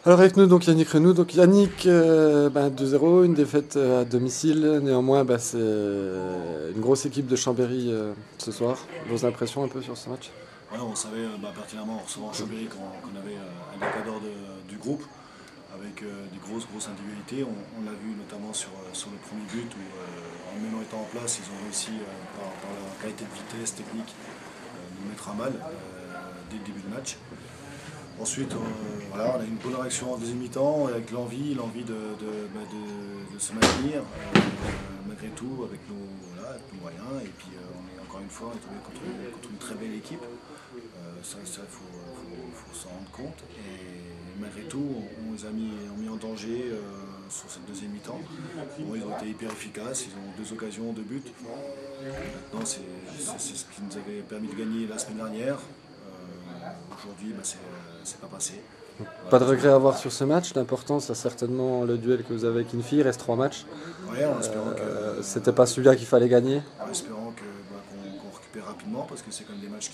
Alors avec nous donc Yannick Renou. Donc Yannick, 2-0, une défaite à domicile. Néanmoins, c'est une grosse équipe de Chambéry ce soir. Vos impressions un peu sur ce match? Ouais, on savait pertinemment en recevant Chambéry qu'on avait un des cadres du groupe avec des grosses individualités. On l'a vu notamment sur le premier but où en même étant en place, ils ont réussi par leur qualité de vitesse technique nous mettre à mal dès le début du match. Ensuite, on a eu une bonne réaction en deuxième mi-temps avec l'envie de se maintenir malgré tout avec avec nos moyens. Et puis on est encore une fois tombé contre une très belle équipe. Ça, faut s'en rendre compte. Et malgré tout, on les a mis en danger sur cette deuxième mi-temps. Bon, ils ont été hyper efficaces, ils ont deux occasions, deux buts. Maintenant, c'est ce qui nous avait permis de gagner la semaine dernière. Aujourd'hui, c'est pas passé. Pas Voilà. de regret à avoir sur ce match. L'important, c'est certainement le duel que vous avez avec Infi. Il reste 3 matchs. Ouais, en espérant C'était pas celui-là qu'il fallait gagner. en espérant qu'on récupère rapidement parce que c'est quand même des matchs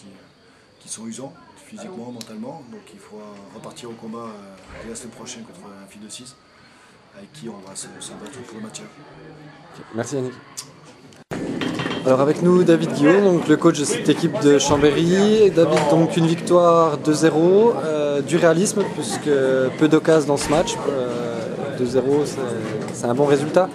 qui sont usants physiquement, mentalement. Donc il faut repartir au combat dès la semaine prochaine contre un fille de 6 avec qui on va se battre pour le maintien. Merci Yannick. Alors avec nous David Guillaume, donc le coach de cette équipe de Chambéry. David, donc une victoire 2-0, du réalisme puisque peu d'occasions dans ce match. 2-0, c'est un bon résultat.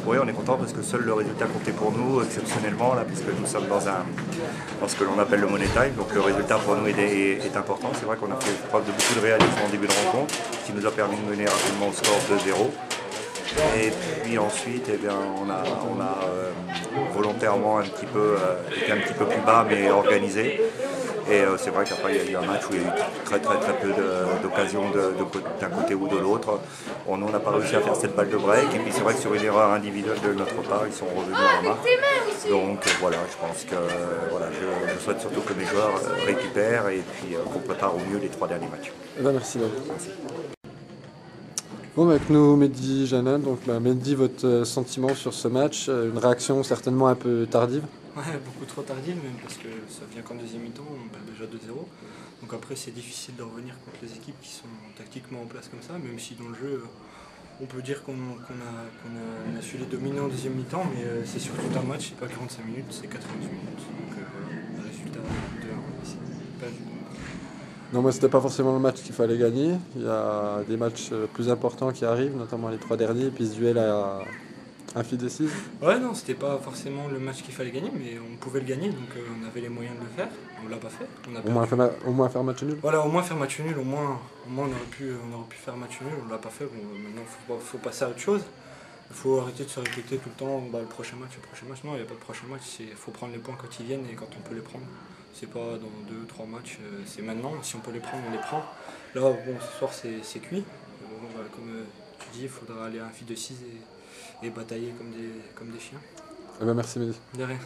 Oui, on est content parce que seul le résultat comptait pour nous exceptionnellement, là, puisque nous sommes dans ce que l'on appelle le money time. Donc le résultat pour nous est important. C'est vrai qu'on a fait preuve de beaucoup de réalisme en début de rencontre, ce qui nous a permis de mener rapidement au score 2-0. Et puis ensuite, on a volontairement été un petit peu plus bas, mais organisé. Et c'est vrai qu'après, il y a eu un match où il y a eu très peu d'occasions d'un côté ou de l'autre. On n'a pas réussi à faire cette balle de break. Et puis c'est vrai que sur une erreur individuelle de notre part, ils sont revenus à la marque. Donc voilà, je pense que je souhaite surtout que mes joueurs récupèrent et puis qu'on prépare au mieux les 3 derniers matchs. Merci David. Bon, avec nous Mehdi Janan. Donc Mehdi, votre sentiment sur ce match? Une réaction certainement un peu tardive? Ouais, beaucoup trop tardive même parce que ça vient qu'en deuxième mi-temps, on perd déjà 2-0. Donc après c'est difficile de revenir contre les équipes qui sont tactiquement en place comme ça, même si dans le jeu on peut dire qu'on a su les dominer en deuxième mi-temps, mais c'est sur tout un match, c'est pas 45 minutes, c'est 90 minutes. Donc le résultat 2-1 ici, pas vu. Non, moi c'était pas forcément le match qu'il fallait gagner. Il y a des matchs plus importants qui arrivent, notamment les 3 derniers, puis ce duel à Infi décise. Ouais, non, c'était pas forcément le match qu'il fallait gagner, mais on pouvait le gagner, donc on avait les moyens de le faire. On l'a pas fait. On a Au moins faire match nul. Voilà, au moins faire match nul, au moins on aurait pu faire match nul, on l'a pas fait. Bon, maintenant faut passer à autre chose. Il faut arrêter de se répéter tout le temps le prochain match. Non, il n'y a pas de prochain match, il faut prendre les points quand ils viennent et quand on peut les prendre. C'est pas dans 2-3 matchs, c'est maintenant. Si on peut les prendre, on les prend. Là, bon, ce soir c'est cuit. Bon, comme tu dis, il faudra aller à un fil de 6 et batailler comme des chiens. Merci Mehdi. De rien.